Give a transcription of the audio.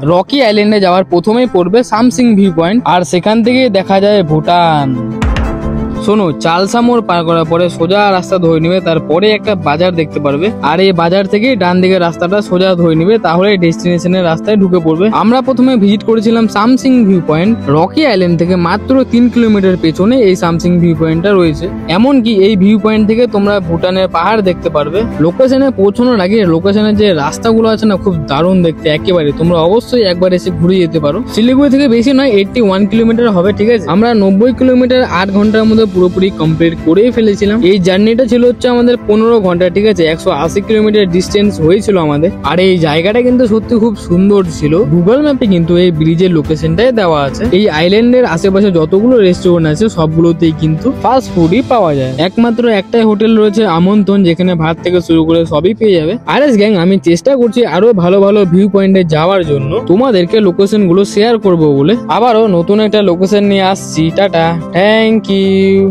Rocky আইল্যান্ডে যাওয়ার প্রথমেই পড়বে সামসিং ভিউ পয়েন্ট, আর সেখান থেকে দেখা যায় ভুটান। শোনো, চালসা মোড় পার করার পরে সোজা রাস্তা ধরে নিবে, তারপরে একটা বাজার দেখতে পারবে, আর এই বাজার থেকে ডান দিকের রাস্তাটা সোজা ধরে নিবে, তাহলে ডেস্টিনেশনের রাস্তায় ঢুকে পড়বে। আমরা প্রথমে ভিজিট করেছিলাম Samsing view point. Rocky island থেকে মাত্র 3 কিলোমিটার পেছনে এই সামসিং ভিউ পয়েন্টটা রয়েছে। এমনকি এই ভিউ পয়েন্ট থেকে তোমরা ভুটানের পাহাড় দেখতে পারবে। লোকেশনে পৌঁছানোর আগে লোকেশনের যে রাস্তাগুলো আছে না, খুব দারুণ দেখতে একেবারে। তোমরা অবশ্যই একবার এসে ঘুরে যেতে পারো। শিলিগুড়ি থেকে বেশি নয়, 81 কিলোমিটার হবে, ঠিক আছে। আমরা 90 কিলোমিটার 8 ঘন্টার মধ্যে পুরোপুরি কমপ্লিট করেই ফেলেছিলাম। এই জার্নিটা ছিল হচ্ছে আমাদের 15 ঘন্টা, ঠিক আছে। 180 কিলোমিটার ডিস্টেন্স হয়েছিল আমাদের। আর এই জায়গাটা কিন্তু সত্যি খুব সুন্দর ছিল। গুগল ম্যাপে কিন্তু এই ব্রিজের লোকেশনটাই দেওয়া আছে। এই আইল্যান্ডের আশেপাশে যতগুলো রেস্টুরেন্ট আছে সবগুলোতেই কিন্তু ফাস্ট ফুডই পাওয়া যায়। একমাত্র একটাই হোটেল রয়েছে আমন্ত্রণ, যেখানে ভাত থেকে শুরু করে সবই পেয়ে যাবে। আরএস গ্যাং, আমি চেষ্টা করছি আরো ভালো ভালো ভিউ পয়েন্টে যাওয়ার জন্য, তোমাদেরকে লোকেশন গুলো শেয়ার করবো বলে। আবারও নতুন একটা লোকেশন নিয়ে আসছি। Tata, thank you.